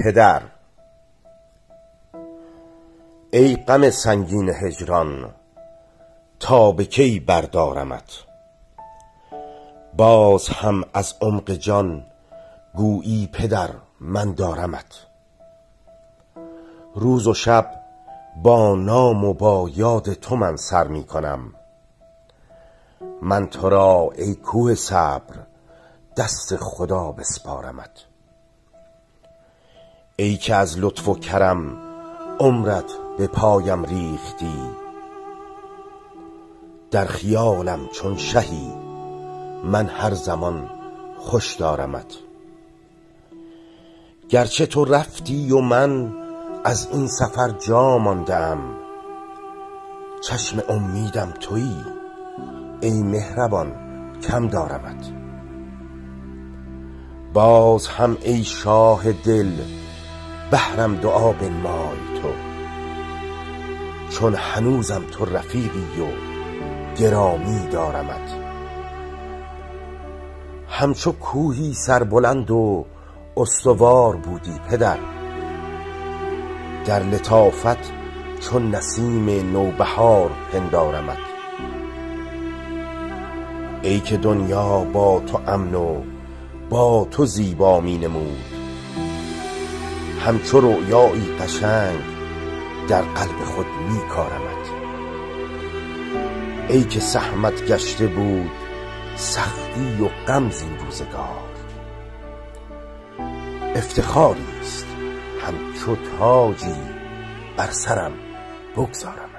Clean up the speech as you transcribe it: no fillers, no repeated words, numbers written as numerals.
پدر. ای غم سنگین هجران، تا به کی بردارمت؟ باز هم از عمق جان گویی پدر من دارمت. روز و شب با نام و با یاد تو من سر می کنم. من تو را ای کوه صبر دست خدا بسپارمت. ای که از لطف و کرم عمرت به پایم ریختی، در خیالم چون شهی من هر زمان خوش دارمت. گرچه تو رفتی و من از این سفر جا ماندم، چشم امیدم تویی ای مهربان کم دارمت. باز هم ای شاه دل بهرم دعا بنمای تو، چون هنوزم تو رفیقی و گرامی دارمت. همچو کوهی سربلند و استوار بودی پدر، در لطافت چون نسیم نوبهار پندارمت. ای که دنیا با تو امن و با تو زیبا می نمود، همچو رؤیایی قشنگ در قلب خود می کارمت. ای که سهمت گشته بود سختی و غم زین روزگار، افتخاری است همچو تاجی بر سرم بگذارم.